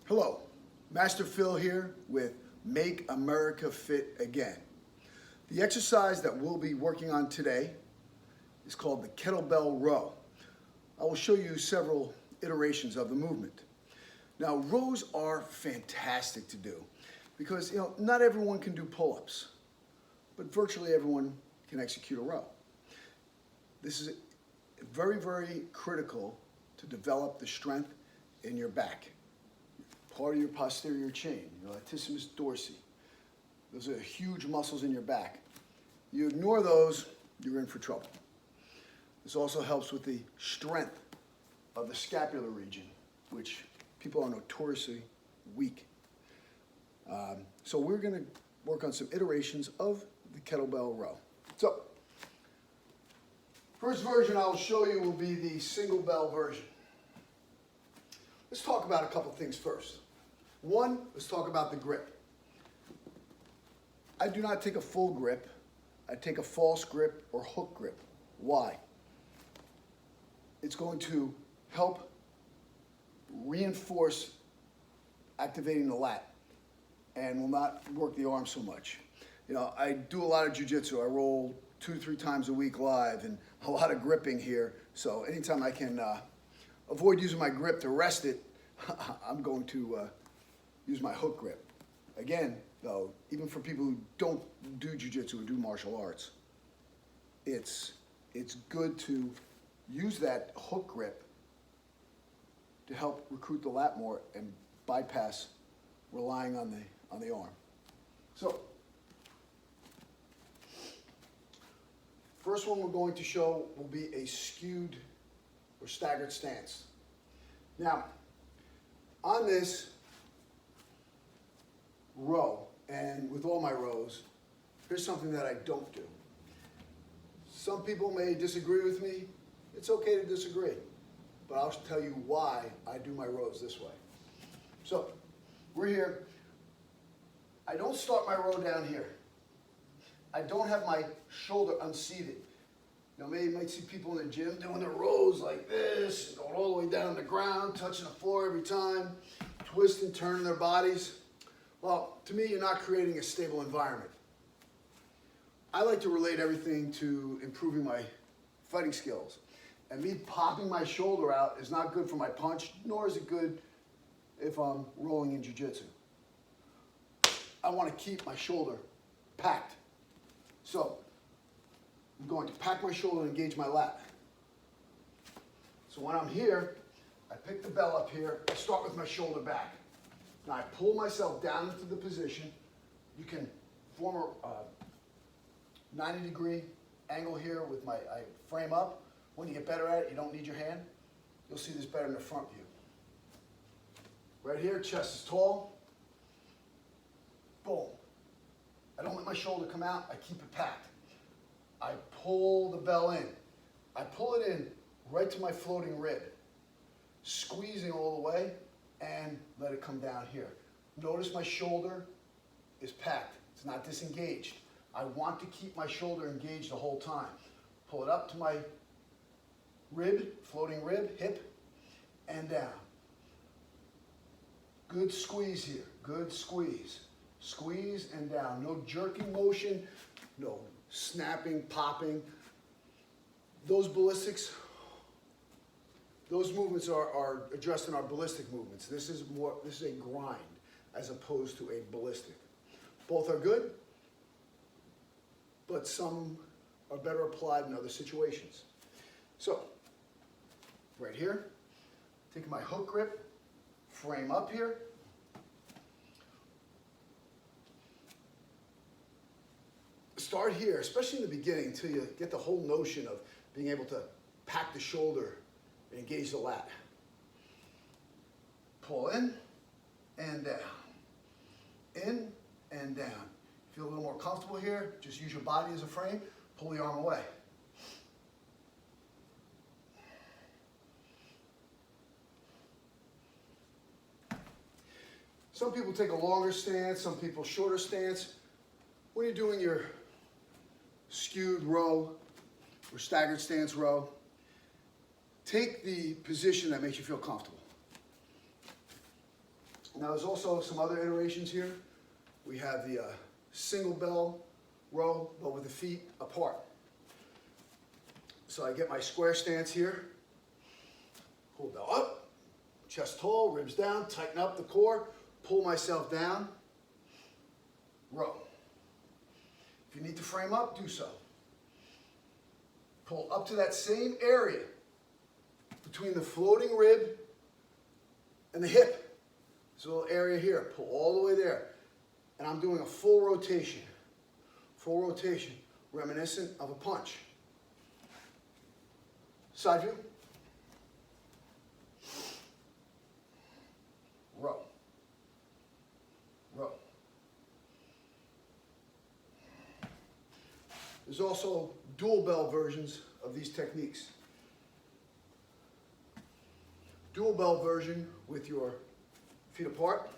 Hello, Master Phil here with Make America Fit Again. The exercise that we'll be working on today is called the Kettlebell Row. I will show you several iterations of the movement. Now, rows are fantastic to do because, not everyone can do pull-ups, but virtually everyone can execute a row. This is very, very critical to develop the strength in your back. Part of your posterior chain, your latissimus dorsi. Those are huge muscles in your back. You ignore those, you're in for trouble. This also helps with the strength of the scapular region, which people are notoriously weak. So we're going to work on some iterations of the kettlebell row. So, first version I'll show you will be the single bell version. Let's talk about a couple things first. One, let's talk about the grip. I do not take a full grip. I take a false grip or hook grip. Why? It's going to help reinforce activating the lat and will not work the arm so much. I do a lot of jiu-jitsu. I roll 2 to 3 times a week live and a lot of gripping here. So anytime I can avoid using my grip to rest it, I'm going to use my hook grip. Again, though, even for people who don't do jiu-jitsu or do martial arts, it's good to use that hook grip to help recruit the lat more and bypass relying on the arm. So, first one we're going to show will be a skewed or staggered stance. Now, on this row, and with all my rows, here's something that I don't do. Some people may disagree with me. It's okay to disagree, but I'll tell you why I do my rows this way. So, we're here. I don't start my row down here. I don't have my shoulder unseated. Maybe you might see people in the gym doing their rows like this, going all the way down to the ground, touching the floor every time, twisting, turning their bodies. Well, to me, you're not creating a stable environment. I like to relate everything to improving my fighting skills. And me popping my shoulder out is not good for my punch, nor is it good if I'm rolling in jiu-jitsu. I want to keep my shoulder packed. So, I'm going to pack my shoulder and engage my lat. So when I'm here, I pick the bell up here, I start with my shoulder back. Now I pull myself down into the position. You can form a 90-degree angle here with I frame up. When you get better at it, you don't need your hand. You'll see this better in the front view. Right here, chest is tall. Boom. I don't let my shoulder come out, I keep it packed. I pull the bell in. I pull it in right to my floating rib, squeezing all the way, and let it come down here. Notice my shoulder is packed. It's not disengaged. I want to keep my shoulder engaged the whole time. Pull it up to my rib, floating rib, hip, and down. Good squeeze here, good squeeze. Squeeze and down. No jerking motion, no snapping, popping. Those ballistics, those movements are addressed in our ballistic movements. This is a grind as opposed to a ballistic. Both are good, but some are better applied in other situations. So, right here, taking my hook grip, frame up here. Start here, especially in the beginning, until you get the whole notion of being able to pack the shoulder and engage the lat. Pull in and down. In and down. Feel a little more comfortable here, just use your body as a frame, pull the arm away. Some people take a longer stance, some people shorter stance. When you're doing your skewed row or staggered stance row, take the position that makes you feel comfortable. Now there's also some other iterations here. We have the single bell row, but with the feet apart. So I get my square stance here, pull bell up, chest tall, ribs down, tighten up the core, pull myself down, row. If you need to frame up, do so. Pull up to that same area between the floating rib and the hip. This little area here, pull all the way there. And I'm doing a full rotation, reminiscent of a punch. Side view. Row. Row. There's also dual bell versions of these techniques. Dual bell version with your feet apart.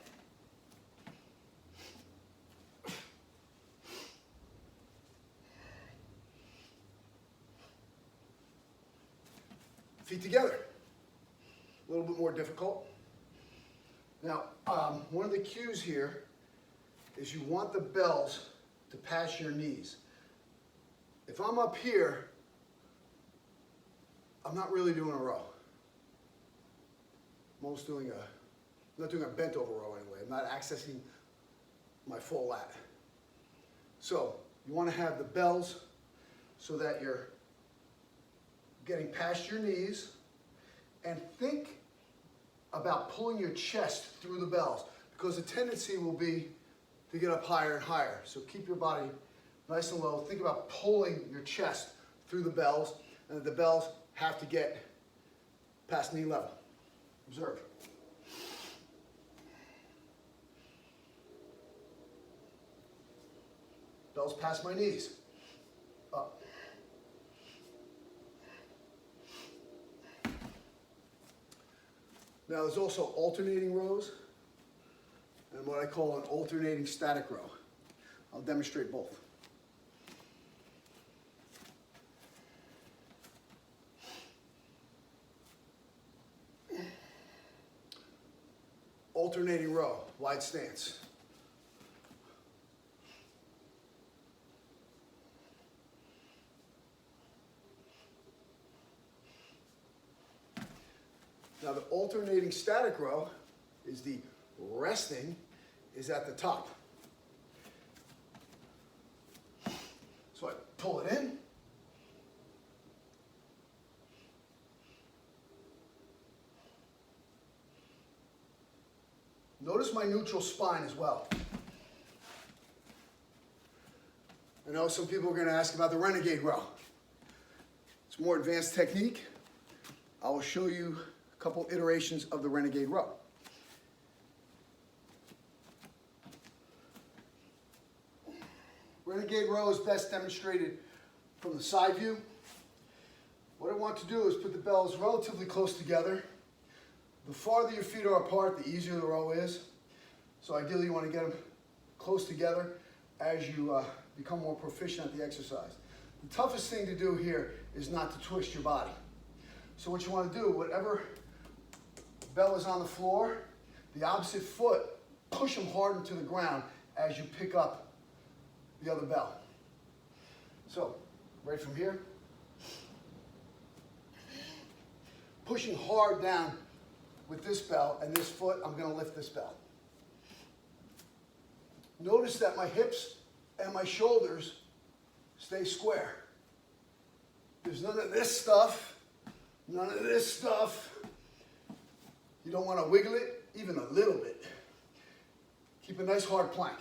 Feet together. A little bit more difficult. Now, one of the cues here is you want the bells to pass your knees. If I'm up here, I'm not really doing a row. I'm almost doing I'm not doing a bent over row anyway. I'm not accessing my full lat. So you want to have the bells so that you're getting past your knees, and think about pulling your chest through the bells, because the tendency will be to get up higher and higher. So keep your body nice and low. Think about pulling your chest through the bells, and the bells have to get past knee level. Observe. Bells past my knees. Up. Now there's also alternating rows and what I call an alternating static row. I'll demonstrate both. Alternating row, wide stance. Now the alternating static row is the resting is at the top. So I pull it in. Notice my neutral spine as well. I know some people are going to ask about the renegade row. It's a more advanced technique. I will show you a couple iterations of the renegade row. Renegade row is best demonstrated from the side view. What I want to do is put the bells relatively close together. The farther your feet are apart, the easier the row is. So ideally you want to get them close together as you become more proficient at the exercise. The toughest thing to do here is not to twist your body. So what you want to do, whatever bell is on the floor, the opposite foot, push them hard into the ground as you pick up the other bell. So, right from here, pushing hard down with this bell and this foot, I'm going to lift this bell. Notice that my hips and my shoulders stay square. There's none of this stuff, none of this stuff. You don't want to wiggle it even a little bit. Keep a nice hard plank.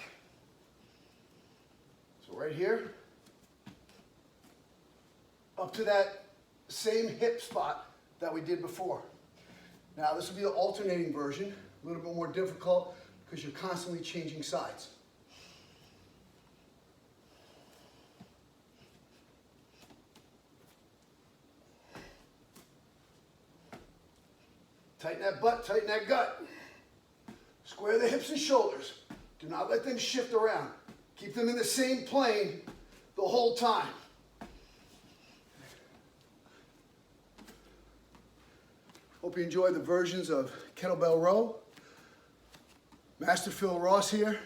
So right here, up to that same hip spot that we did before. Now this will be the alternating version, a little bit more difficult because you're constantly changing sides. Tighten that butt, tighten that gut. Square the hips and shoulders. Do not let them shift around. Keep them in the same plane the whole time. Hope you enjoyed the versions of Kettlebell Row. Master Phil Ross here.